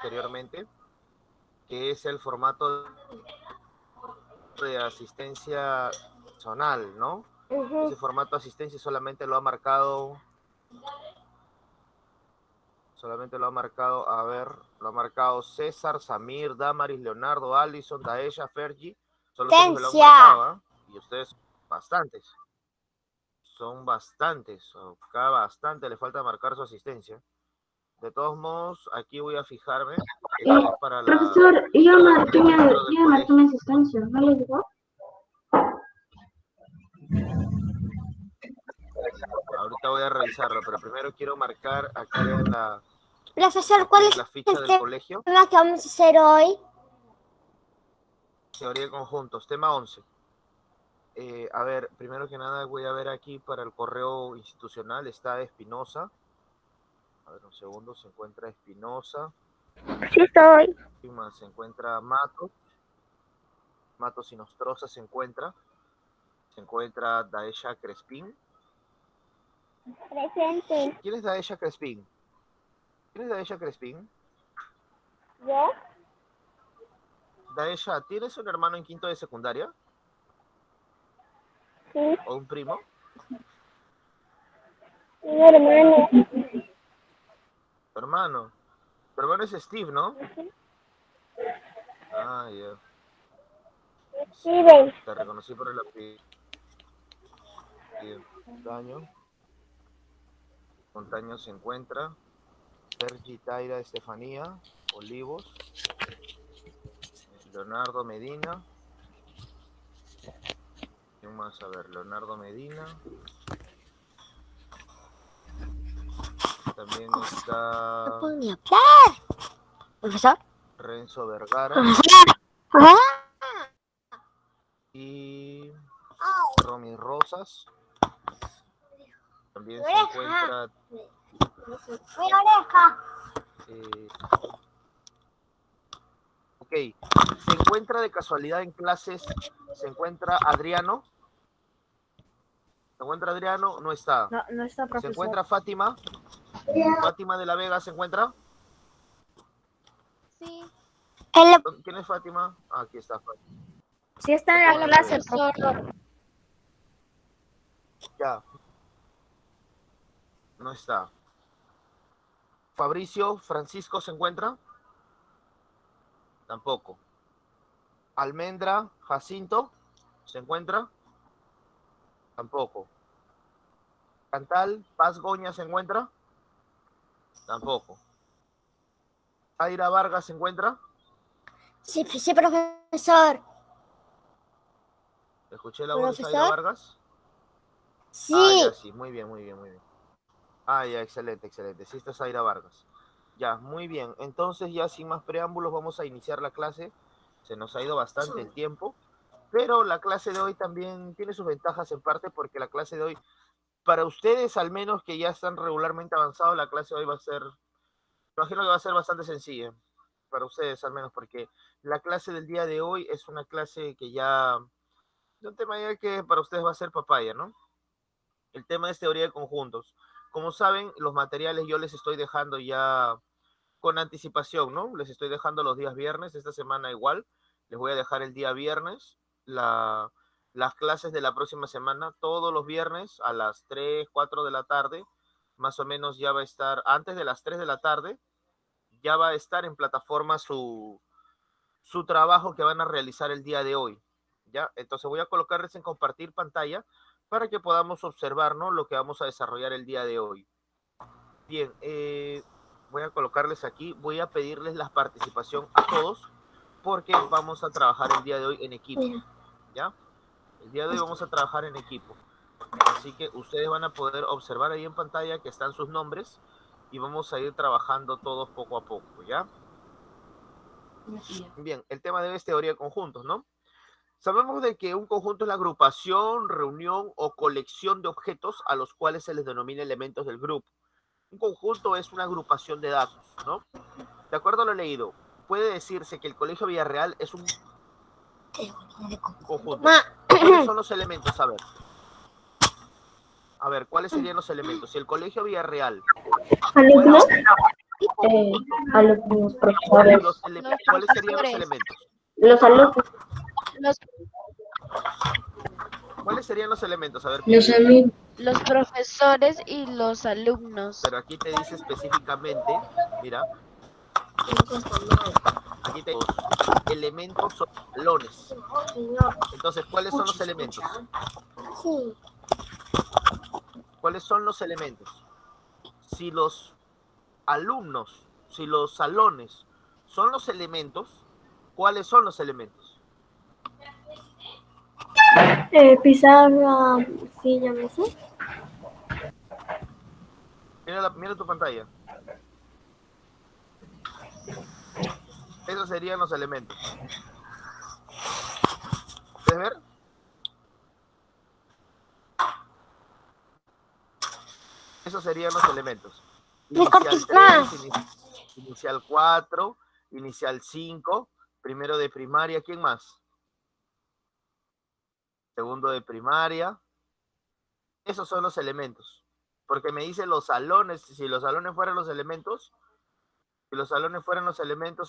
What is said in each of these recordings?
anteriormente, que es el formato de asistencia personal, ¿no? Ese formato de asistencia solamente lo ha marcado, a ver, lo ha marcado César, Samir, Damaris, Leonardo, Allison, Daesha, Fergie, son los únicos que lo han marcado, ¿eh? Y ustedes son bastantes, cada bastante le falta marcar su asistencia. De todos modos, aquí voy a fijarme para profesor, yo marqué mi asistencia, ¿no le digo? Ahorita voy a revisarlo, pero primero quiero marcar aquí en la, profesor, ¿cuál es la ficha del colegio? tema que vamos a hacer hoy? Teoría de conjuntos, tema 11. A ver, primero que nada voy a ver aquí para el correo institucional, está Espinosa. A ver, un segundo, se encuentra Espinosa. Sí, estoy. Se encuentra Matos. Matos y Nostroza se encuentra. Se encuentra Daesha Crespín. Presente. ¿Quién es Daesha Crespín? ¿Quién es Daesha Crespín? ¿Yo? Daesha, ¿tienes un hermano en quinto de secundaria? Sí. ¿O un primo? Mi hermano. Tu hermano. Tu hermano es Steve, ¿no? Ah, ya. Steven. Te reconocí por el apellido. Montaño se encuentra. Sergi, Taira, Estefanía, Olivos, Leonardo Medina. ¿Quién más? A ver, Leonardo Medina. También está... No puedo ni hablar. ¿Profesor? Renzo Vergara. Y Romy Rosas. También se encuentra... Mi oreja. Ok, se encuentra de casualidad en clases, se encuentra Adriano. ¿Se encuentra Adriano? No está. No está, profesor. ¿Se encuentra Fátima? ¿Fátima de la Vega se encuentra? Sí. ¿Quién es Fátima? Ah, aquí está Fátima. Sí está en la clase, profesor. Ya. No está. Fabricio Francisco se encuentra? Tampoco. Almendra Jacinto se encuentra? Tampoco. Cantal Paz Goña se encuentra? Tampoco. Aira Vargas se encuentra? Sí, sí, profesor. ¿Escuché la voz de Aira Vargas? Sí. Ah, ya, sí, muy bien, muy bien, muy bien. Ah, ya, excelente, excelente. Sí, está Zaira Vargas. Ya, muy bien. Entonces, ya sin más preámbulos, vamos a iniciar la clase. Se nos ha ido bastante el tiempo, pero la clase de hoy también tiene sus ventajas en parte porque la clase de hoy, para ustedes al menos que ya están regularmente avanzados, la clase de hoy va a ser, imagino que va a ser bastante sencilla. Para ustedes al menos, porque la clase del día de hoy es una clase que ya, un tema ya que para ustedes va a ser papaya, ¿no? El tema es teoría de conjuntos. Como saben, los materiales yo les estoy dejando ya con anticipación, ¿no? Les estoy dejando los días viernes, esta semana igual. Les voy a dejar el día viernes, las clases de la próxima semana, todos los viernes a las 3, 4 de la tarde, más o menos ya va a estar, antes de las 3 de la tarde, ya va a estar en plataforma su trabajo que van a realizar el día de hoy, ¿ya? Entonces voy a colocarles en compartir pantalla para que podamos observar, ¿no?, lo que vamos a desarrollar el día de hoy. Bien, voy a colocarles aquí, voy a pedirles la participación a todos porque vamos a trabajar el día de hoy en equipo, ¿ya? El día de hoy vamos a trabajar en equipo. Así que ustedes van a poder observar ahí en pantalla que están sus nombres y vamos a ir trabajando todos poco a poco, ¿ya? Bien, el tema de hoy es teoría de conjuntos, ¿no? Sabemos de que un conjunto es la agrupación, reunión o colección de objetos a los cuales se les denomina elementos del grupo. Un conjunto es una agrupación de datos, ¿no? De acuerdo a lo leído, puede decirse que el Colegio Villarreal es un conjunto. ¿Cuáles son los elementos? A ver, ¿cuáles serían los elementos? Si el Colegio Villarreal fuera Alumnos, profesores, ¿Cuáles serían los elementos? los alumnos, Los, ¿Cuáles serían los elementos? A ver, Los alumnos. los profesores y los alumnos. pero aquí te dice específicamente, mira, aquí te dice, elementos son salones. Entonces, ¿cuáles son los elementos? Sí. ¿Cuáles son los elementos? Si los alumnos, si los salones son los elementos, ¿cuáles son los elementos? pizarra, silla, mesa. Mira tu pantalla. Esos serían los elementos. ¿Puedes ver? Esos serían los elementos. Inicial 3, inicial 4, inicial 5, primero de primaria, ¿quién más? Segundo de primaria. Esos son los elementos. Porque me dice los salones, si los salones fueran los elementos,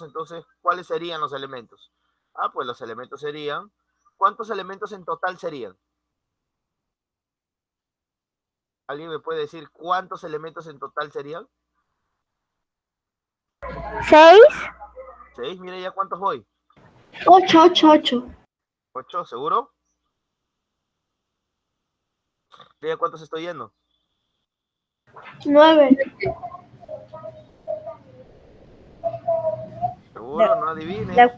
entonces, ¿cuáles serían los elementos? Ah, pues los elementos serían, ¿cuántos elementos en total serían? ¿Alguien me puede decir cuántos elementos en total serían? 6. 6, mira ya cuántos voy. 8. 8, ¿seguro? Mira cuántos estoy yendo. 9. ¿Seguro? No adivines.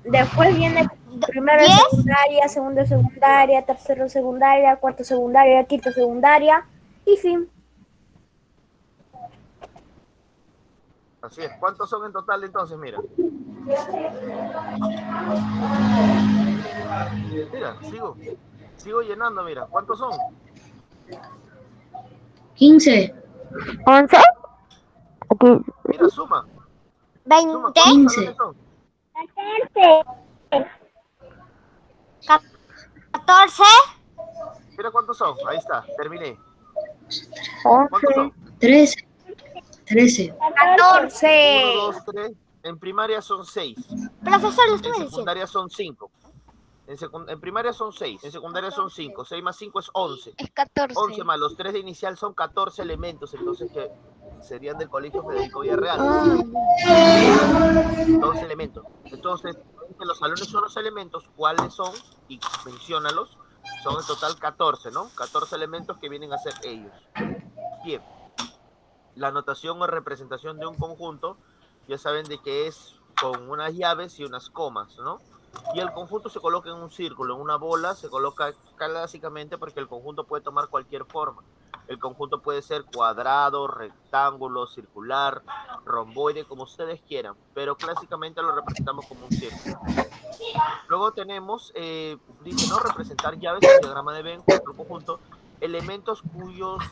Después viene primero de 10. secundaria, segundo de secundaria, tercero de secundaria, cuarto de secundaria, quinto de secundaria y fin. Así es. ¿Cuántos son en total entonces? Mira. Mira, sigo llenando, mira. ¿Cuántos son? 15. 11. Mira, suma. 20. Suma, ¿cuántos salones son? 14. Mira cuántos son. Ahí está, terminé. ¿Cuántos son? 13. 13. 1, 14. 2, 3. En primaria son 6. Profesor, lo En estuve diciendo. secundaria son 5. En primaria son 6. En secundaria son 5. 6 más 5 es 11. Es 14. 11 más los 3 de inicial son 14 elementos. Entonces, que serían del Colegio Federico Villarreal. 12 elementos. Entonces, los salones son los elementos. ¿Cuáles son? Y menciónalos. Son en total 14, ¿no? 14 elementos que vienen a ser ellos. Bien. La anotación o representación de un conjunto, ya saben de que es con unas llaves y unas comas, ¿no? Y el conjunto se coloca en un círculo, en una bola, se coloca clásicamente porque el conjunto puede tomar cualquier forma. El conjunto puede ser cuadrado, rectángulo, circular, romboide, como ustedes quieran, pero clásicamente lo representamos como un círculo. Luego tenemos, dice, ¿no? Representar llaves en el diagrama de Venn, otro conjunto, elementos cuyos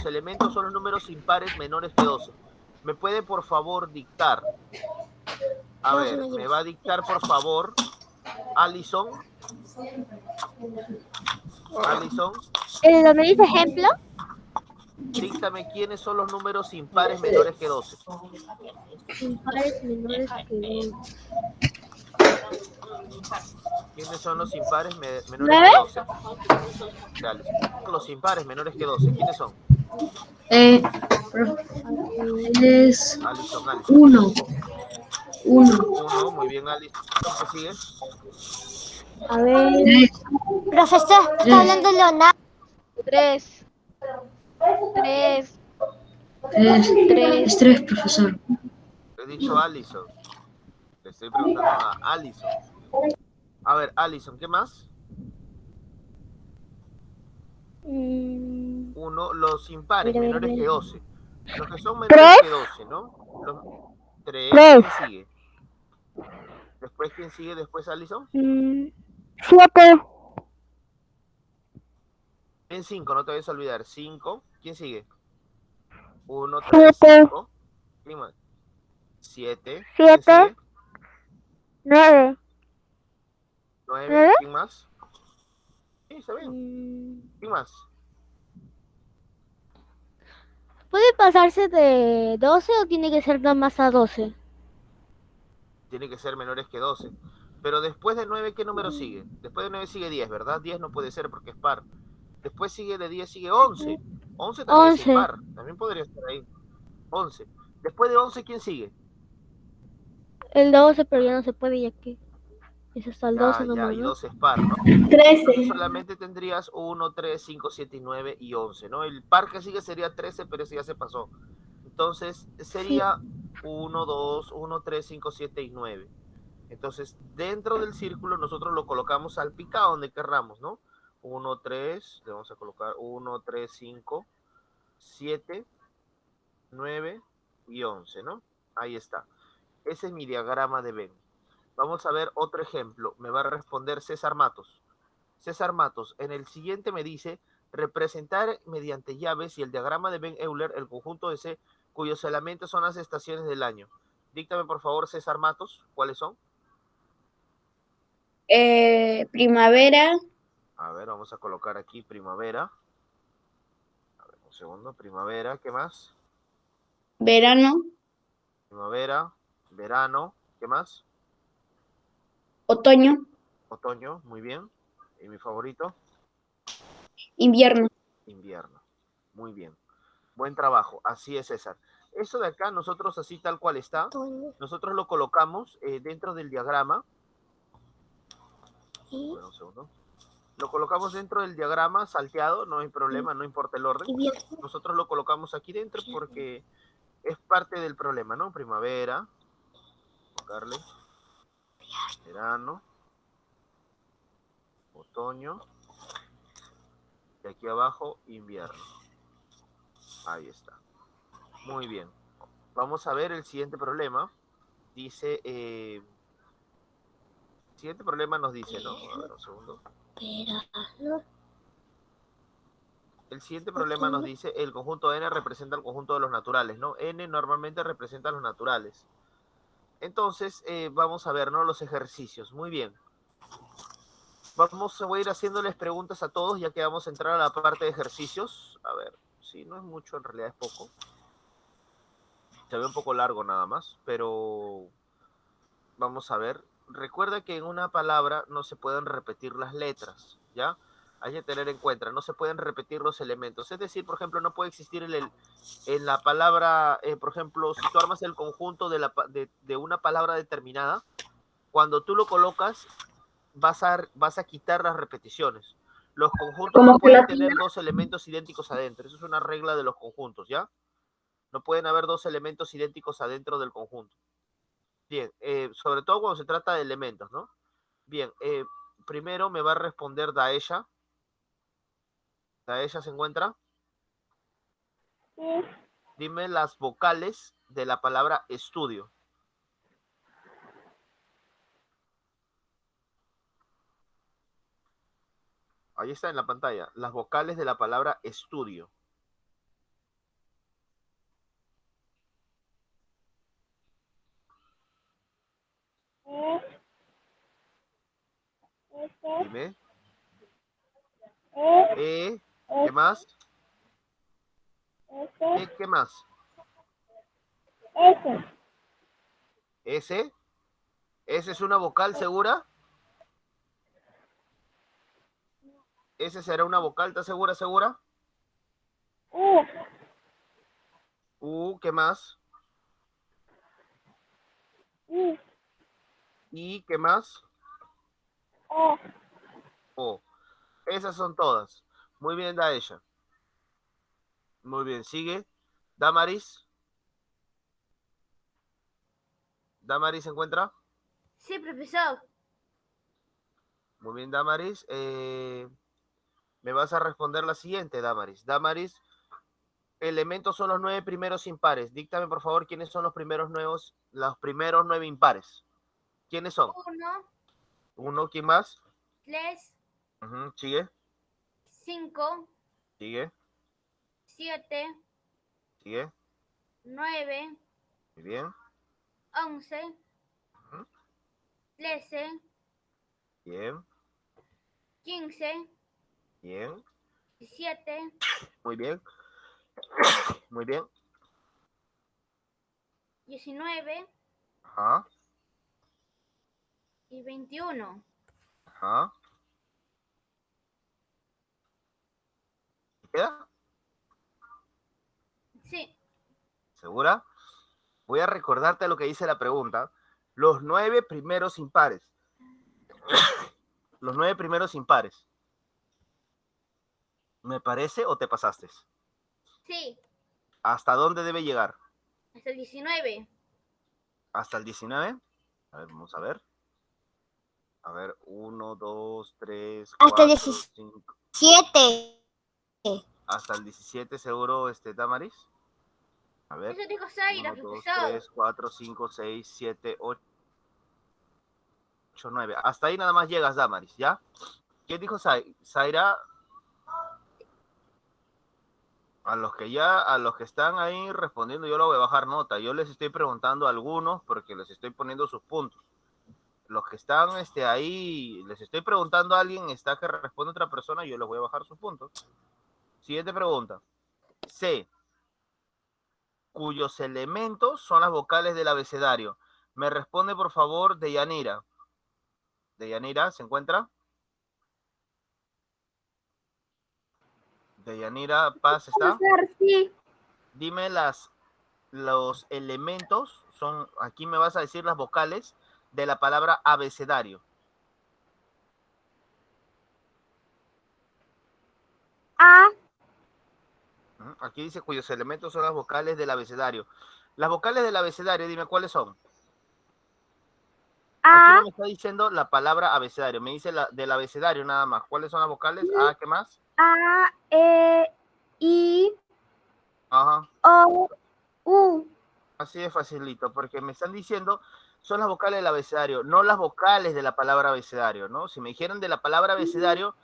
elementos son los números impares menores que 12. ¿Me puede, por favor, dictar? A ver, me va a dictar, por favor, Alison. Alison, ¿Dónde dice ejemplo? díctame quiénes son los números impares menores que 12. Impares menores que 12. ¿Quiénes son los impares menores que 12? Dale. Los impares menores que 12, ¿quiénes son? Es Alison. 1. 1, muy bien, Alison. ¿Qué sigue? A ver. 3. Profesor, está hablando Leonardo. 3. 3. Es 3, profesor. Le he dicho Alison. Le estoy preguntando a Alison. A ver, Alison, ¿qué más? 1, los impares menores que 12. Los que son menores que 12, ¿no? 3. ¿Quién sigue? Después, ¿quién sigue después, Alison? 7. En 5, no te vayas a olvidar. 5. ¿Quién sigue? 1, 3, 5. ¿Quién más? 7. ¿Quién sigue? 9. 9. ¿Quién más? Sí, está bien. ¿Quién más? ¿Puede pasarse de 12 o tiene que ser nada más a 12? Tiene que ser menores que 12. Pero después de 9, ¿qué número sigue? Después de 9 sigue 10, ¿verdad? 10 no puede ser porque es par. Después sigue de 10, sigue 11. 11 también es 11. impar. También podría estar ahí. 11. Después de 11, ¿quién sigue? El 12, pero ya no se puede ya que es hasta el 12 Ya, nomás, y ¿no? 12 es par, ¿no? Entonces 13. solamente tendrías 1, 3, 5, 7 y 9 y 11, ¿no? El par que sigue sería 13, pero ese ya se pasó. Entonces Sí. sería 1, 2, 1, 3, 5, 7 y 9. Entonces, dentro del círculo nosotros lo colocamos salpicado donde querramos, ¿no? 1, 3, le vamos a colocar 1, 3, 5, 7, 9 y 11, ¿no? Ahí está. Ese es mi diagrama de Venn. Vamos a ver otro ejemplo. Me va a responder César Matos. César Matos, en el siguiente me dice representar mediante llaves y el diagrama de Venn-Euler el conjunto de C cuyos elementos son las estaciones del año. Díctame por favor, César Matos, ¿cuáles son? Primavera, A ver, vamos a colocar aquí primavera. A ver, un segundo, primavera, ¿qué más? verano, Primavera, verano, ¿qué más? otoño, Otoño, muy bien. ¿Y mi favorito? invierno. Invierno. Muy bien. Buen trabajo. Así es, César. Eso de acá, nosotros así tal cual está, nosotros lo colocamos dentro del diagrama. Bueno, un segundo. Lo colocamos dentro del diagrama salteado, no hay problema, no importa el orden. Nosotros lo colocamos aquí dentro porque es parte del problema, ¿no? Primavera, colocarle, verano, otoño, y aquí abajo, invierno. Ahí está. Muy bien. Vamos a ver el siguiente problema. Dice, el siguiente problema nos dice, ¿no? A ver, un segundo. El siguiente problema nos dice, el conjunto n representa el conjunto de los naturales, ¿no? N normalmente representa los naturales. Entonces, vamos a ver, ¿no? Los ejercicios. Muy bien. Voy a ir haciéndoles preguntas a todos, ya que vamos a entrar a la parte de ejercicios. A ver, sí, no es mucho, en realidad es poco. Se ve un poco largo nada más, pero vamos a ver. Recuerda que en una palabra no se pueden repetir las letras, ¿ya? Hay que tener en cuenta, no se pueden repetir los elementos. Es decir, por ejemplo, no puede existir en la palabra, por ejemplo, si tú armas el conjunto de una palabra determinada, cuando tú lo colocas, vas a quitar las repeticiones. Los conjuntos no Como pueden gelatina. tener dos elementos idénticos adentro. Eso es una regla de los conjuntos, ¿ya? No pueden haber dos elementos idénticos adentro del conjunto. Bien, sobre todo cuando se trata de elementos, ¿no? Bien, primero me va a responder Daesha. Daesha se encuentra. Dime las vocales de la palabra estudio. Ahí está en la pantalla. Las vocales de la palabra estudio. Dime. ¿Qué más? ¿Qué más? S. ¿S es una vocal segura? ¿S será una vocal? ¿Estás segura, segura? ¿Qué más? ¿Y qué más? O. Esas son todas. Muy bien, Daesha. Muy bien, sigue. Damaris. ¿Damaris se encuentra? Sí, profesor. Muy bien, Damaris. Me vas a responder la siguiente, Damaris. Damaris, elementos son los 9 primeros impares. Díctame, por favor, quiénes son los primeros primeros 9 impares. ¿Quiénes son? 1, Uno, ¿quién más? 3, Sigue, 5, sigue, 7, sigue. 9, Muy bien. 11, Ujú, 13, bien, 15, bien. 17, Muy bien. Muy bien. 19 Ajá. y 21. Ajá. ¿Te queda? Sí. ¿Segura? Voy a recordarte lo que dice la pregunta. Los 9 primeros impares. Los 9 primeros impares. ¿Me parece o te pasaste? Sí. ¿Hasta dónde debe llegar? Hasta el 19. ¿Hasta el 19? A ver, vamos a ver. A ver, 1, 2, 3, Hasta el 4, 5. 17. Hasta el 17 seguro, Damaris. A ver. Eso dijo Zaira, 1, 2, profesor. 3, 4, 5, 6, 7, 8, 9. Hasta ahí nada más llegas, Damaris, ¿ya? ¿Qué dijo Zaira? A los que están ahí respondiendo, yo le voy a bajar nota. Yo les estoy preguntando a algunos porque les estoy poniendo sus puntos. Los que están ahí, les estoy preguntando a alguien, está que responde otra persona, yo les voy a bajar sus puntos. Siguiente pregunta. C, cuyos elementos son las vocales del abecedario. Me responde, por favor, Deyanira. Deyanira, ¿se encuentra? Deyanira Paz, ¿está? Profesor, sí. Dime los elementos, aquí me vas a decir las vocales de la palabra abecedario. A, Aquí dice cuyos elementos son las vocales del abecedario. Las vocales del abecedario, dime cuáles son. Aquí A, no me está diciendo la palabra abecedario, me dice del abecedario nada más. ¿Cuáles son las vocales? A, ¿qué más? A, E, I, Ajá. O, U. Así de facilito, porque me están diciendo son las vocales del abecedario, no las vocales de la palabra abecedario, ¿no? Si me dijeran de la palabra abecedario,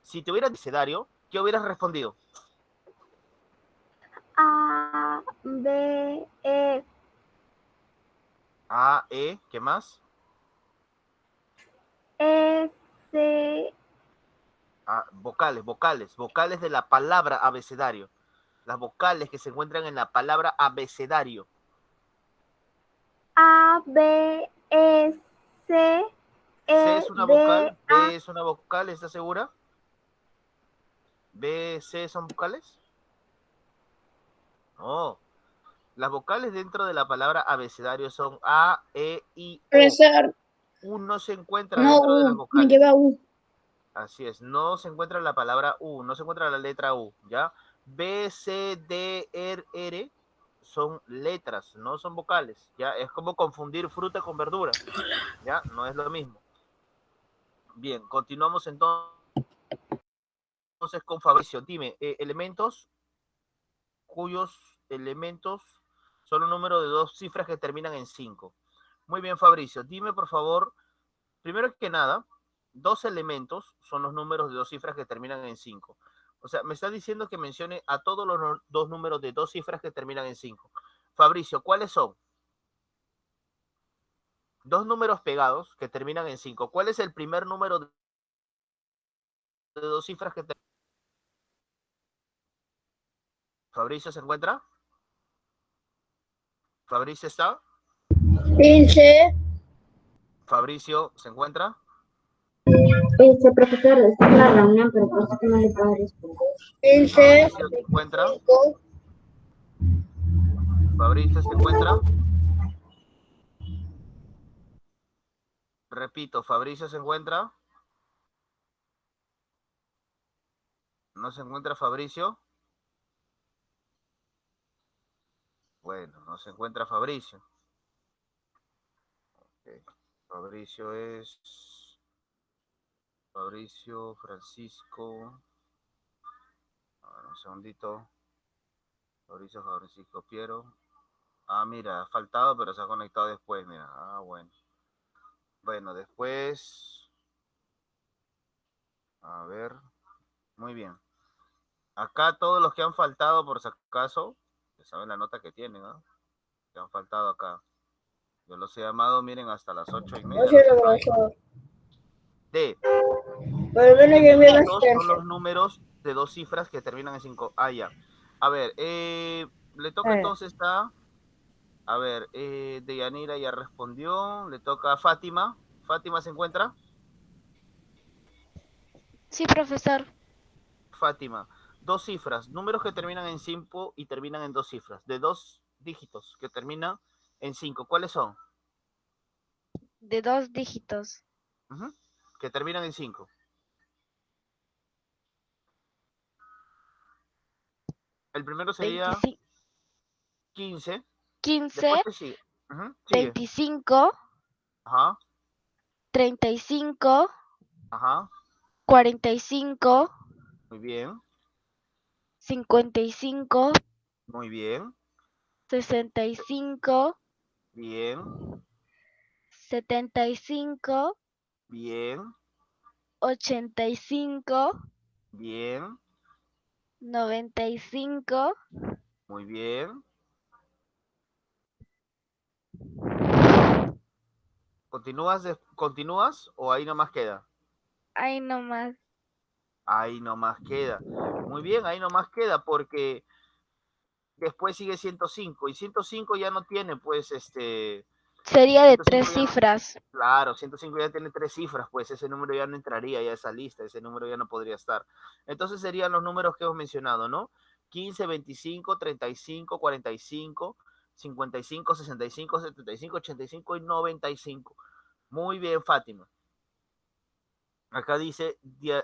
si te hubieras abecedario, ¿qué hubieras respondido? A, B, E. A, E, ¿qué más? S. Vocales de la palabra abecedario. Las vocales que se encuentran en la palabra abecedario. A, B, E, C, C E, es una D, vocal, B es una vocal, ¿estás segura? B, C son vocales. No. Las vocales dentro de la palabra abecedario son A, E, I, O. Profesor, U no se encuentra no, dentro de las me vocales. lleva U. Así es, no se encuentra la palabra U, no se encuentra la letra U, ¿ya? B, C, D, R son letras, no son vocales, ¿ya? Es como confundir fruta con verdura, ¿ya? No es lo mismo. Bien, continuamos entonces con Fabricio. Dime, elementos cuyos elementos son un número de 2 cifras que terminan en 5. Muy bien, Fabricio. Dime, por favor, primero que nada, 2 elementos son los números de 2 cifras que terminan en 5. O sea, me está diciendo que mencione a todos los 2 números de 2 cifras que terminan en 5. Fabricio, ¿cuáles son? 2 números pegados que terminan en 5. ¿Cuál es el primer número de 2 cifras que terminan? ¿Fabricio se encuentra? ¿Fabricio está? 15. ¿Fabricio se encuentra? Profesor, está en la reunión, pero por eso que no le puedo responder. 15. ¿Fabricio se encuentra? ¿Fabricio se encuentra? Repito, ¿Fabricio se encuentra? ¿No se encuentra Fabricio? Bueno, no se encuentra Fabricio. Okay. Fabricio es... Fabricio, Francisco... A ver, un segundito. Fabricio, Francisco, Piero. Ah, mira, ha faltado, pero se ha conectado después, mira. Ah, bueno. Bueno, después... A ver. Muy bien. Acá todos los que han faltado, por si acaso, saben la nota que tienen, ¿no? Que han faltado acá. Yo los he llamado, miren, hasta las 8:30. D. Pero no le llevé las Estos son los números de 2 cifras que terminan en 5. Ah, ya. A ver, le toca entonces a ver, Deyanira ya respondió, le toca a Fátima. ¿Fátima se encuentra? Sí, profesor. Fátima, 2 cifras, números que terminan en 5 y terminan en 2 cifras, de 2 dígitos que terminan en 5. ¿Cuáles son? De 2 dígitos. Ujú, que terminan en 5. El primero sería 25, 15. 15, Después te sigue. Sigue. 25, Ajá, 35, ajá. 45, Muy bien, 55, muy bien, 65, bien, 75, bien, 85, bien, 95, muy bien. ¿Continúas o ahí nomás queda? ahí nomás. Ahí nomás queda. Muy bien, ahí nomás queda porque después sigue 105 y 105 ya no tiene pues Sería de 3 105 ya no, cifras. claro, 105 ya tiene 3 cifras, pues ese número ya no entraría ya a esa lista, ese número ya no podría estar. Entonces serían los números que hemos mencionado, ¿no? 15, 25, 35, 45, 55, 65, 75, 85 y 95. Muy bien, Fátima. Acá dice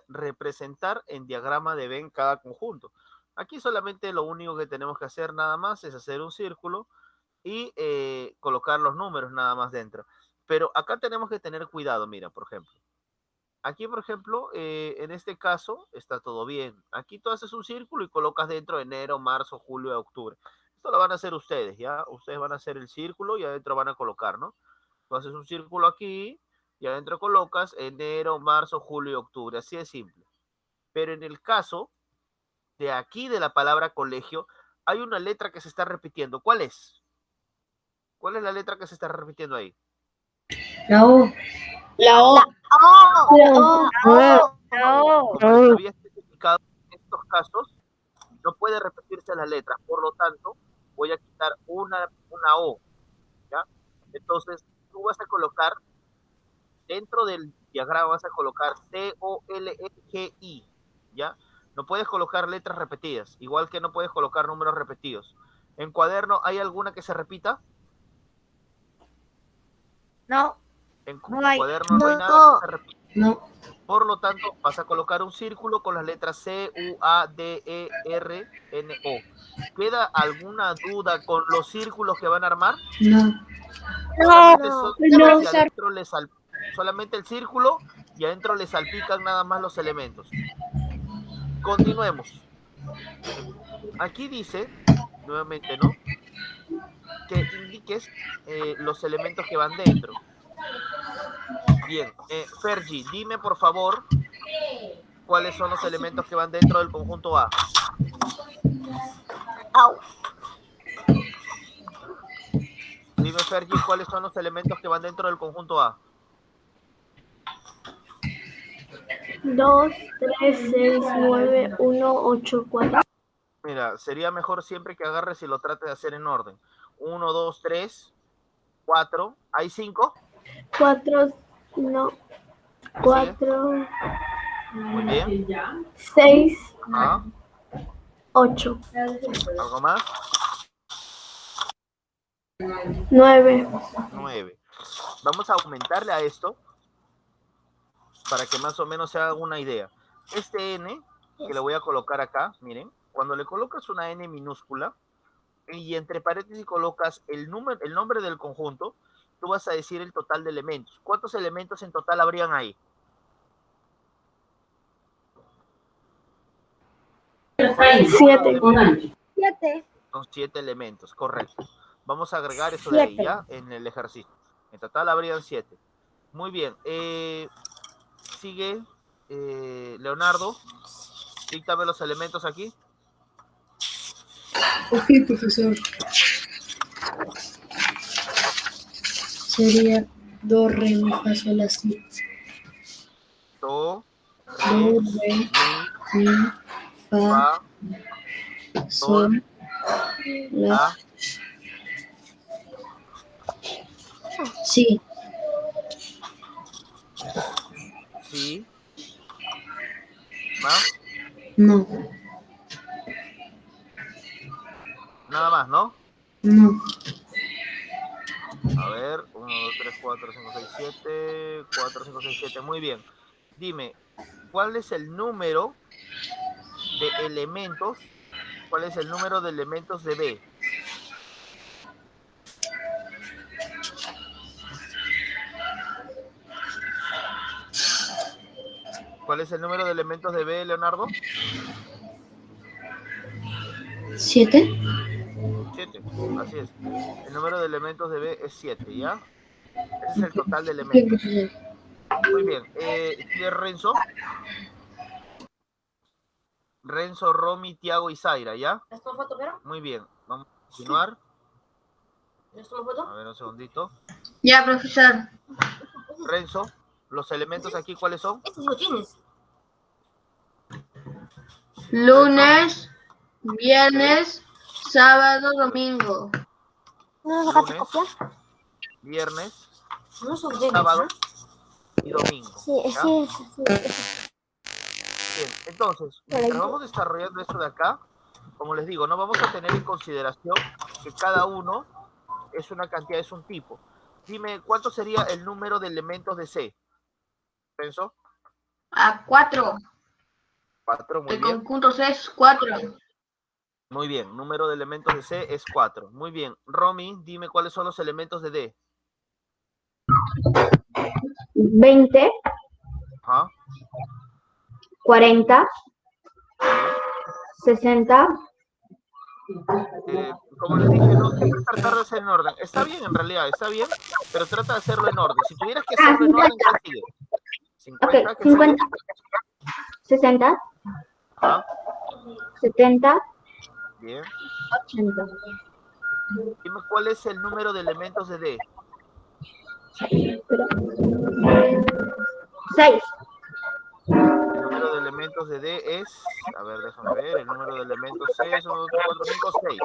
representar en diagrama de Venn cada conjunto. Aquí solamente lo único que tenemos que hacer nada más es hacer un círculo y colocar los números nada más dentro. Pero acá tenemos que tener cuidado, mira, por ejemplo. Aquí, por ejemplo, en este caso está todo bien. Aquí tú haces un círculo y colocas dentro enero, marzo, julio, octubre. Esto lo van a hacer ustedes, ¿ya? Ustedes van a hacer el círculo y adentro van a colocar, ¿no? Tú haces un círculo aquí y adentro colocas enero, marzo, julio y octubre. Así de simple. Pero en el caso de aquí de la palabra colegio, hay una letra que se está repitiendo. ¿Cuál es? ¿Cuál es la letra que se está repitiendo ahí? La O. La O. Como les había especificado, en estos casos no puede repetirse la letra. Por lo tanto, voy a quitar una O, ¿ya? Entonces, tú vas a colocar, dentro del diagrama vas a colocar C-O-L-E-G-I, ¿ya? No puedes colocar letras repetidas, igual que no puedes colocar números repetidos. ¿En cuaderno hay alguna que se repita? No. En No hay. cuaderno no hay nada que se repita. No. Por lo tanto, vas a colocar un círculo con las letras C, U, A, D, E, R, N, O. ¿Queda alguna duda con los círculos que van a armar? No. Solamente, No. si adentro solamente el círculo y adentro le salpican nada más los elementos. Continuemos. Aquí dice, nuevamente, ¿no? Que indiques los elementos que van dentro. Bien, Fergie, dime por favor cuáles son los elementos que van dentro del conjunto A. Dime, Fergie, cuáles son los elementos que van dentro del conjunto A. 2, 3, 6, 9, 1, 8, 4. Mira, sería mejor siempre que agarres y lo trates de hacer en orden. 1, 2, 3, 4. ¿Hay 5? 4, no. 4, Muy bien. 6, Ajá. 8, ¿Algo más? 9. 9. Vamos a aumentarle a esto para que más o menos se haga una idea. Este N, que le voy a colocar acá, miren, cuando le colocas una N minúscula y entre paréntesis colocas el nombre del conjunto, tú vas a decir el total de elementos. ¿Cuántos elementos en total habrían ahí? 7. 7. Son 7 elementos, correcto. Vamos a agregar eso de ahí, ¿ya? En el ejercicio. En total habrían 7. Muy bien. Sigue Leonardo. Díctame los elementos aquí. Ok, profesor. Sería do, re, mi, fa, sol, la, si. Do, Do, re, mi, mi, fa, sol, la. Sí, Sí. ¿Más? no, Nada más, ¿no? no. A ver, 1, 2, 3, 4, 5, 6, 7. 4, 5, 6, 7. Muy bien. Dime, ¿cuál es el número de elementos? ¿Cuál es el número de elementos de B? ¿Cuál es el número de elementos de B, Leonardo? 7. 7. Así es. El número de elementos de B es 7, ¿ya? Ese es el total de elementos. Muy bien. ¿Sigue Renzo? Renzo, Romy, Tiago y Zaira, ¿ya? Muy bien. Vamos a continuar. A ver, un segundito. Ya, profesor. Renzo, ¿los elementos aquí cuáles son? Lunes, viernes, sábado, domingo. Lunes, viernes, sábado y domingo. Sí, ¿ya? sí, sí. Bien, entonces, mientras vamos desarrollando esto de acá, como les digo, no vamos a tener en consideración que cada uno es una cantidad, es un tipo. Dime, ¿cuánto sería el número de elementos de C? ¿Pensó? A 4. 4, muy El bien. conjunto C es 4. Muy bien, número de elementos de C es 4. Muy bien. Romy, dime cuáles son los elementos de D. 20, Ajá. 40, Sí. 60. Como les dije, no siempre tratar de hacer en orden. Está bien, en realidad, está bien, pero trata de hacerlo en orden. Si tuvieras que hacerlo en orden, ¿qué sigue? 50, Ok, ¿qué 50, sigue? 60, Ajá. 70, Bien. 80. Dime cuál es el número de elementos de D. 6. El número de elementos de D es, a ver, déjame ver, el número de elementos es 1, 2, 3, 4, 5, 6.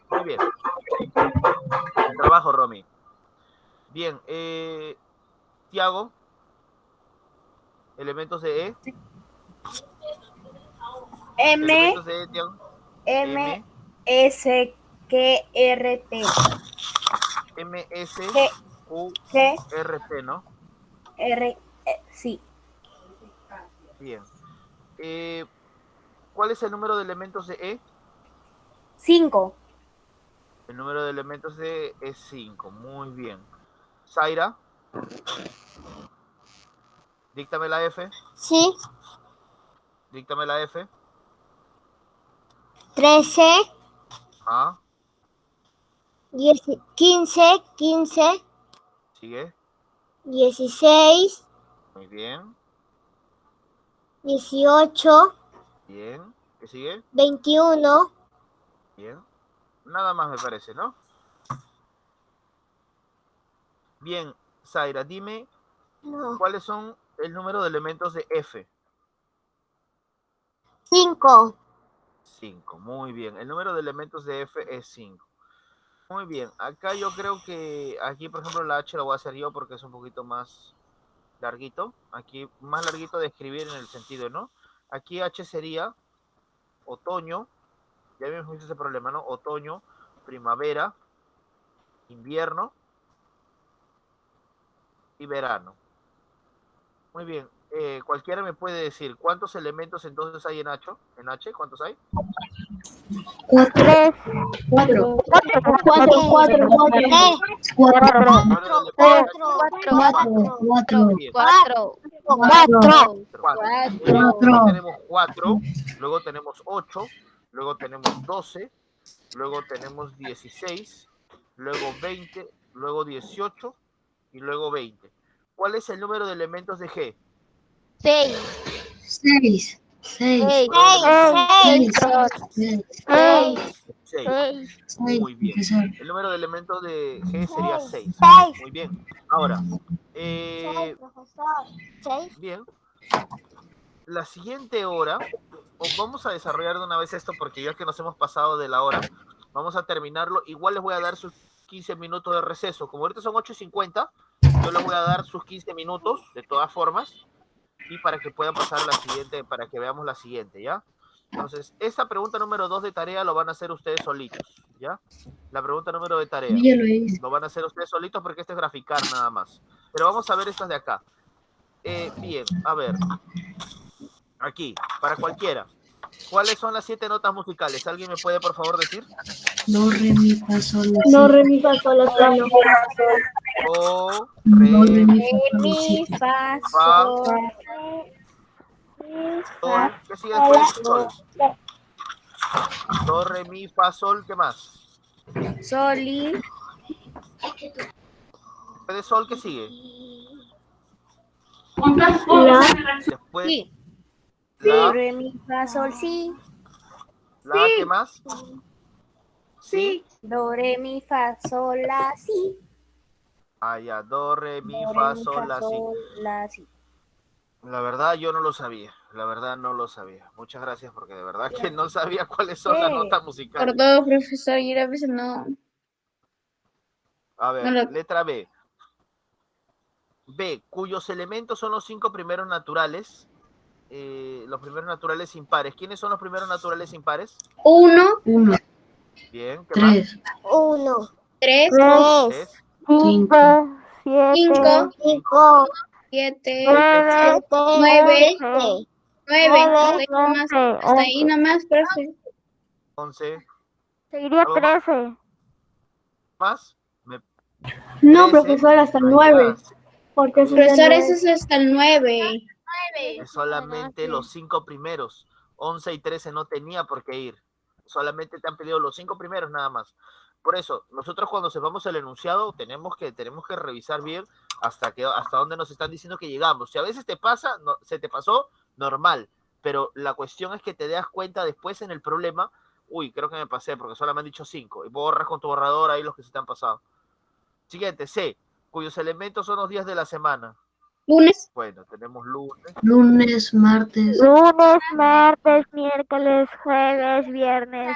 Muy bien. Buen trabajo, Romy. Bien, Tiago, elementos de E. Elementos de E, Tiago. M, S, Q, R, P. M, S, Q, G, R, P, ¿no? R, sí. Bien. ¿Cuál es el número de elementos de E? 5. El número de elementos de E es 5. Muy bien. Zaira, díctame la F. Sí. Díctame la F. 13, Ah, 15, 15, sigue. 16, Muy bien. 18, Bien. ¿Qué sigue? 21. Bien. Nada más me parece, ¿no? Bien, Zaira, dime No. cuáles son el número de elementos de F. 5. 5. Muy bien. El número de elementos de F es 5. Muy bien. Acá yo creo que aquí, por ejemplo, la H la voy a hacer yo porque es un poquito más larguito. Aquí más larguito de escribir en el sentido, ¿no? Aquí H sería otoño. Ya habíamos visto ese problema, ¿no? Otoño, primavera, invierno y verano. Muy bien. Cualquiera me puede decir cuántos elementos entonces hay en H. ¿En H? ¿Cuántos hay? 3, 4, 4, 4, 4. Tenemos 4, luego tenemos 8, luego tenemos 12, luego tenemos 16, luego 20, luego 18 y luego 20. ¿Cuál es el número de elementos de G? 6. 6. 6. 6. Muy bien. El número de elementos de G sería 6. Muy bien. Ahora, bien. La siguiente hora vamos a desarrollar de una vez esto porque ya que nos hemos pasado de la hora, vamos a terminarlo. Igual les voy a dar sus 15 minutos de receso. Como ahorita son 8:50, yo les voy a dar sus 15 minutos, de todas formas, y para que puedan pasar la siguiente, para que veamos la siguiente, ¿ya? Entonces, esta pregunta número 2 de tarea lo van a hacer ustedes solitos, ¿ya? La pregunta número de tarea. Ya lo hice. Lo van a hacer ustedes solitos porque este es graficar nada más. Pero vamos a ver estas de acá. Bien, a ver. Aquí, para cualquiera. ¿Cuáles son las 7 notas musicales? ¿Alguien me puede, por favor, decir? Do, re, mi, fa, sol, la, No, si. re, mi, fa, sol, la, si, no. Do, Do, re, re, mi, Mi, fa, fa, sol. sol. ¿Qué sigue después de sol? Do, re, mi, fa, sol. ¿Qué más? Soli. Después de sol, ¿qué sigue? La, Después, Sí. la, Re, mi, fa, sol, si. la, ¿qué más? Sí. Do, re, mi, fa, sol, la, si. Ah, ya, do, re, mi, Do, re, fa, mi, sol, la, si. sol, la, si. La verdad, yo no lo sabía. La verdad, no lo sabía. Muchas gracias, porque de verdad que no sabía cuáles son las notas musicales. Perdón, profesor, y a veces no. A ver, No lo- letra B. B, cuyos elementos son los 5 primeros naturales. Los primeros naturales impares. ¿Quiénes son los primeros naturales impares? 1, Bien, ¿qué más? 3, 1, 3, 3, 5, 7, 5, 5, 7, 9, 9, 10, 9. Hasta ahí nomás, profe. 11. Seguiría ¿Algo más? 13. ¿Más? no, 13. profesor, hasta el Ahí 9. va. Porque es Profesor, eso es hasta el 9. Es solamente los 5 primeros. 11 y 13 no tenía por qué ir. Solamente te han pedido los 5 primeros nada más. Por eso, nosotros cuando sepamos el enunciado tenemos que revisar bien hasta dónde nos están diciendo que llegamos. Si a veces te pasa, no, se te pasó, normal. Pero la cuestión es que te das cuenta después en el problema, uy, creo que me pasé porque solo me han dicho 5. Y borras con tu borrador ahí los que se te han pasado. Siguiente, C, cuyos elementos son los días de la semana. Lunes, Bueno, tenemos lunes, martes, Lunes, martes, miércoles, jueves, viernes,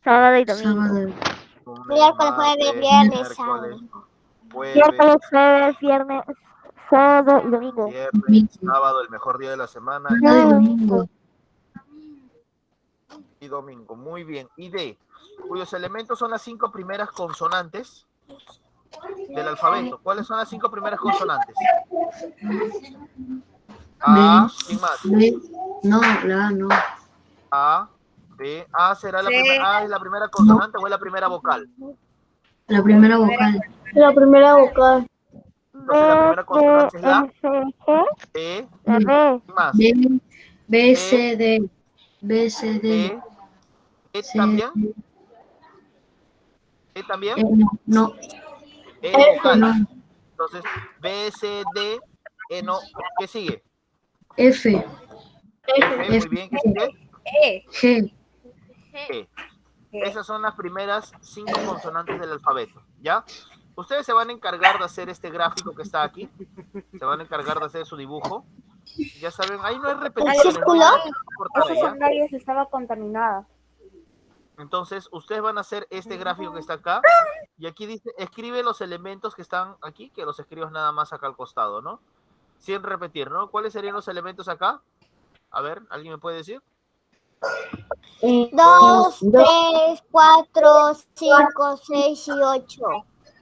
sábado y domingo. lunes, Miércoles, jueves, martes, viernes, miércoles, jueves, Miércoles, jueves, viernes, sábado y domingo. viernes, sábado, el mejor día de la semana, domingo, y domingo. Muy bien. Y D, cuyos elementos son las 5 primeras consonantes del alfabeto. ¿Cuáles son las 5 primeras consonantes? A, sin más. B, no, la A no. A, B, A será la Sí. primera, A es la primera consonante o es la primera vocal. La primera vocal. la primera vocal. Entonces la primera consonante es la G, E, la B, sin más. B, C, D. B, C, D. E C, también. E también. No, E es vocal. no. Entonces, B, C, D, E no. ¿Qué sigue? F, F, muy bien. ¿Qué sigue? G. G. Esas son las primeras 5 consonantes del alfabeto, ¿ya? Ustedes se van a encargar de hacer este gráfico que está aquí. Se van a encargar de hacer su dibujo. Ya saben, ahí no hay repeticiones. No hay cortar Esa ahí, ¿ya? sandalia estaba contaminada. Entonces, ustedes van a hacer este gráfico que está acá. Y aquí dice, escribe los elementos que están aquí, que los escribas nada más acá al costado, ¿no? Sin repetir, ¿no? ¿Cuáles serían los elementos acá? A ver, ¿alguien me puede decir? 2, 3, 4, 5, 6 y 8.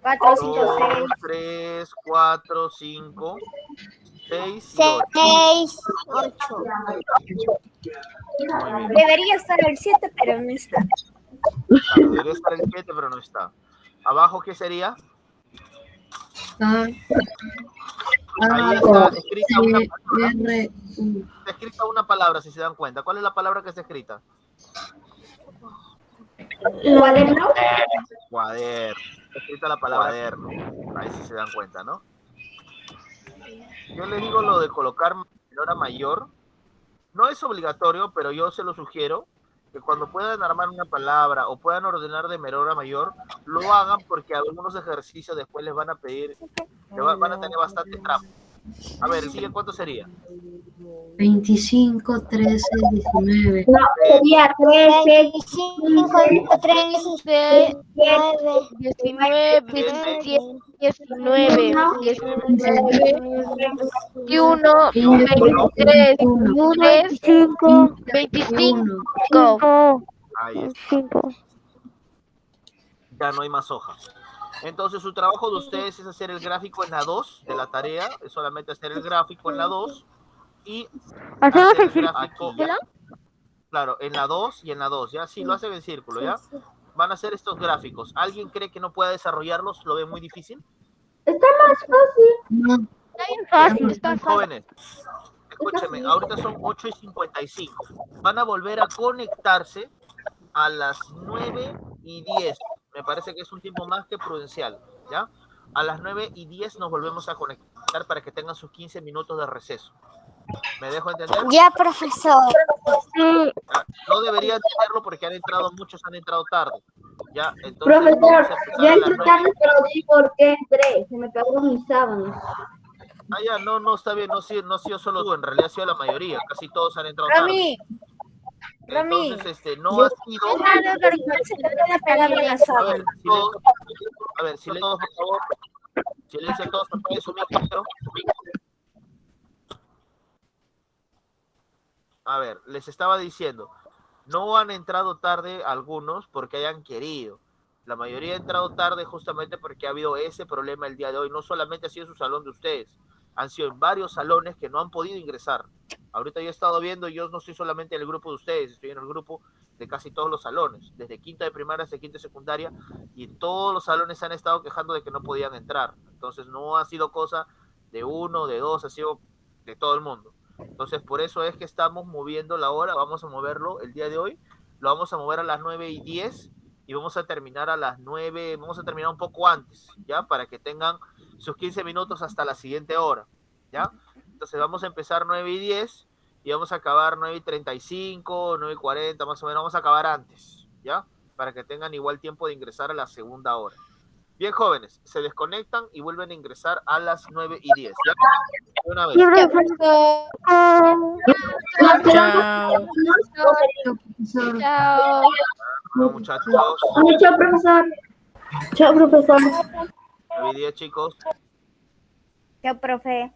4, 5, 2, 6. 3, 4, 5, 6 y 8. 6, 8. Muy bien. Debería estar el 7, pero no está. Claro, debería estar el 7, pero no está. Abajo, ¿qué sería? Ahí está escrita una palabra. Está escrita una palabra, si se dan cuenta. ¿Cuál es la palabra que está escrita? ¿Cuaderno? Cuaderno. Está escrita la palabra cuaderno. Ahí sí se dan cuenta, ¿no? Yo les digo lo de colocar menor a mayor. No es obligatorio, pero yo se lo sugiero. Que cuando puedan armar una palabra o puedan ordenar de menor a mayor, lo hagan porque algunos ejercicios después les van a pedir, van a tener bastante trampa. A ver, ¿sigue cuánto sería? 25, 13, 19. No, sería 13, 25, 13, 9, 19, 19, 21, 23, 25, 25. Ahí está. 5. Ya no hay más hojas. Entonces su trabajo de ustedes es hacer el gráfico en la 2 de la tarea, es solamente hacer el gráfico en la 2 y ¿Hacemos hacer el el gráfico, círculo? claro, en la 2 y en la 2, ya sí lo hacen en círculo, ¿ya? Van a hacer estos gráficos. ¿Alguien cree que no pueda desarrollarlos? ¿Lo ve muy difícil? está más fácil. No, Está bien fácil, está fácil. Jóvenes, escúchenme, ahorita son 8:55. Van a volver a conectarse a las 9:10. Me parece que es un tiempo más que prudencial, ¿ya? A las 9:10 nos volvemos a conectar para que tengan sus 15 minutos de receso. ¿Me dejo entender? Ya, profesor. Sí, No debería entenderlo porque muchos han entrado tarde, ¿ya? Entonces, Profesor, vamos a empezar ya a las entré 9:10. tarde, pero di por qué entré. Se me cayeron mis sábanas. Ah, ya, no, está bien, no ha sido solo tú, en realidad ha sido la mayoría, casi todos han entrado tarde. Rami, Entonces, no ha sido... se te puede pegar en la A sábana. ver, silencio todos, por favor. Silencio todos, apaguen su micro. A ver, les estaba diciendo, no han entrado tarde algunos porque hayan querido. La mayoría ha entrado tarde justamente porque ha habido ese problema el día de hoy. No solamente ha sido en su salón de ustedes, han sido en varios salones que no han podido ingresar. Ahorita yo he estado viendo, yo no estoy solamente en el grupo de ustedes, estoy en el grupo de casi todos los salones, desde quinta de primaria hasta quinta de secundaria, y en todos los salones se han estado quejando de que no podían entrar. Entonces no ha sido cosa de uno, de dos, ha sido de todo el mundo. Entonces por eso es que estamos moviendo la hora, vamos a moverlo el día de hoy, lo vamos a mover a las 9:10 y vamos a terminar a las 9, vamos a terminar un poco antes, ¿ya? Para que tengan sus 15 minutos hasta la siguiente hora, ¿ya? Entonces vamos a empezar 9:10 y vamos a acabar 9:35, 9:40, más o menos, vamos a acabar antes, ¿ya? Para que tengan igual tiempo de ingresar a la segunda hora. Bien, jóvenes, se desconectan y vuelven a ingresar a las 9:10, ¿ya? De una vez. sí, profesor. chao. Profesor. Chao. Bueno, muchachos, Chao, profesor. Chao, profesor. 9:10, chicos. Chao, profe.